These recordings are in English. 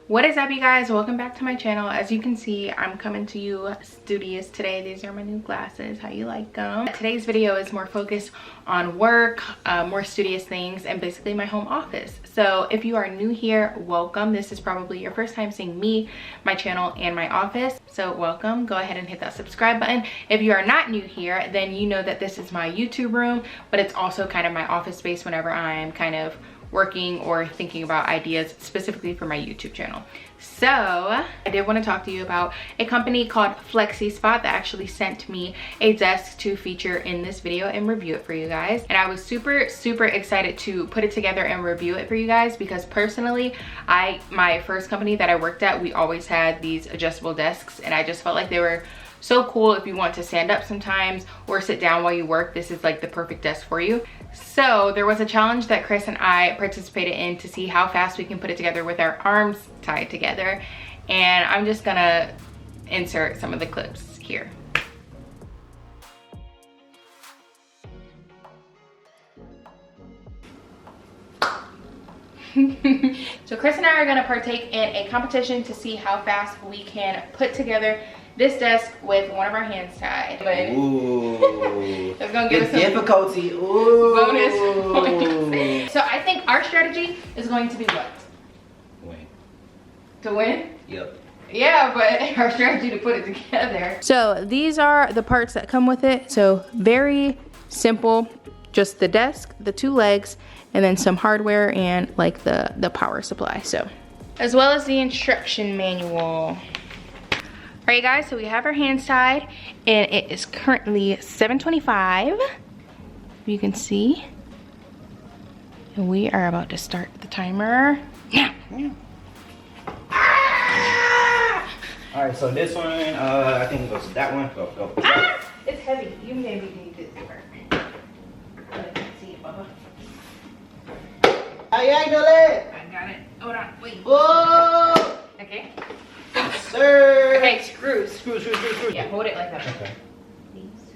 What is up, you guys? Welcome back to my channel. As you can see, I'm coming to you studious today. These are my new glasses. How you like them? Today's video is more focused on work, more studious things, and basically my home office. So if you are new here, welcome. This is probably your first time seeing me, my channel, and my office. So welcome. Go ahead and hit that subscribe button. If you are not new here, then you know that this is my YouTube room, but it's also kind of my office space whenever I'm kind of working or thinking about ideas specifically for my YouTube channel. So I did want to talk to you about a company called Flexispot that actually sent me a desk to feature in this video and review it for you guys. And I was super excited to put it together and review it for you guys because personally, my first company that I worked at, we always had these adjustable desks, and I just felt like they were so cool if you want to stand up sometimes or sit down while you work. This is like the perfect desk for you. So there was a challenge that Chris and I participated in to see how fast we can put it together with our arms tied together. And I'm just gonna insert some of the clips here. So Chris and I are gonna partake in a competition to see how fast we can put together this desk with one of our hands tied. Ooh. That's gonna give us some difficulty. Ooh. Bonus points. So I think our strategy is going to be what? Win. To win? Yep. Yeah, but our strategy to put it together. So these are the parts that come with it. So very simple, just the desk, the two legs, and then some hardware and like the power supply. So, as well as the instruction manual. All right, guys, so we have our hands tied, and it is currently 7:25. You can see. And we are about to start the timer now. Ah! All right, so this one, I think it goes to that one. Go. Ah! It's heavy. You maybe need this paper. Let's see it, Bubba. Ay, dale. I got it. Hold on, wait. Whoa. Okay. Sir. Okay, screws. Screw. Yeah, hold it like that. Okay. Please.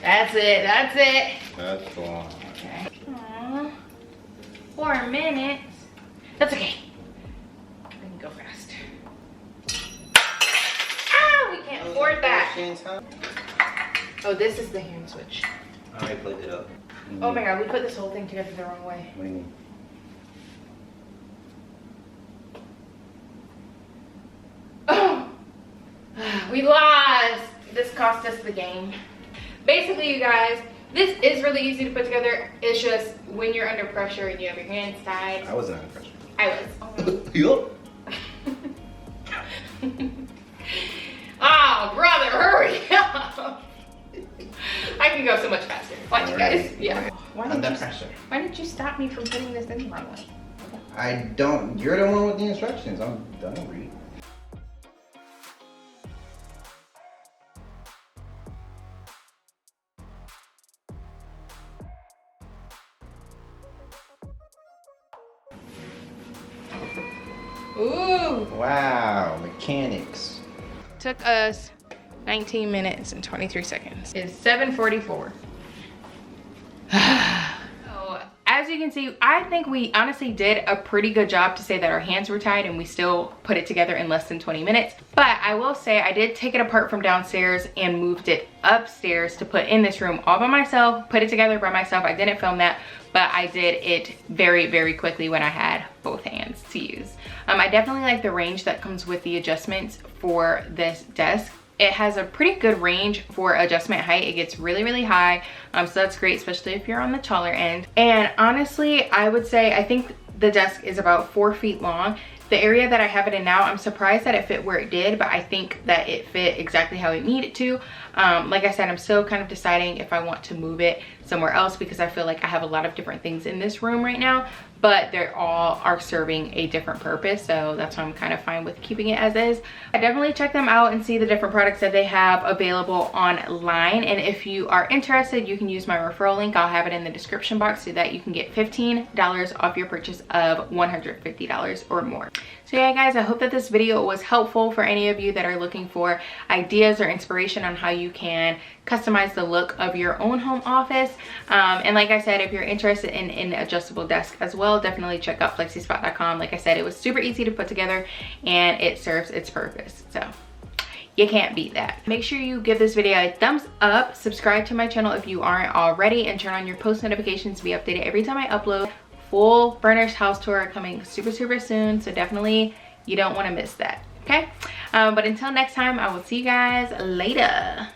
That's it. That's the one. Okay. Aww. 4 minutes. That's okay. We can go fast. Ah, we can't afford that. Oh, this is the hand switch. I already put it up. Oh my god, we put this whole thing together the wrong way. What do you mean? Oh, we lost. This cost us the game. Basically, you guys, this is really easy to put together. It's just when you're under pressure and you have your hands tied. I wasn't under pressure. I was. Yup. Oh, brother, hurry up. I can go so much faster. Watch, you guys. Yeah. Under pressure. Why did you stop me from putting this in the wrong way? I don't. You're the one with the instructions. I'm done read. Ooh. Wow, mechanics. Took us 19 minutes and 23 seconds. It's 7:44. So, as you can see, I think we honestly did a pretty good job to say that our hands were tied and we still put it together in less than 20 minutes. But I will say I did take it apart from downstairs and moved it upstairs to put in this room all by myself, put it together by myself. I didn't film that, but I did it very quickly when I had both hands to use. I definitely like the range that comes with the adjustments for this desk. It has a pretty good range for adjustment height. It gets really high, so that's great, especially if you're on the taller end. And honestly, I would say I think the desk is about 4 feet long. The area that I have it in now, I'm surprised that it fit where it did, but I think that it fit exactly how it needed to. Like I said, I'm still kind of deciding if I want to move it somewhere else because I feel like I have a lot of different things in this room right now, but they all are serving a different purpose, so that's why I'm kind of fine with keeping it as is. I definitely check them out and see the different products that they have available online, and if you are interested, you can use my referral link. I'll have it in the description box so that you can get $15 off your purchase of $150 or more. So yeah, guys, I hope that this video was helpful for any of you that are looking for ideas or inspiration on how you can customize the look of your own home office. And like I said, if you're interested in an adjustable desk as well, definitely check out Flexispot.com. Like I said, it was super easy to put together and it serves its purpose. So you can't beat that. Make sure you give this video a thumbs up, subscribe to my channel if you aren't already, and turn on your post notifications to be updated every time I upload. Full furnished house tour coming super soon, so definitely you don't want to miss that, okay? But until next time, I will see you guys later.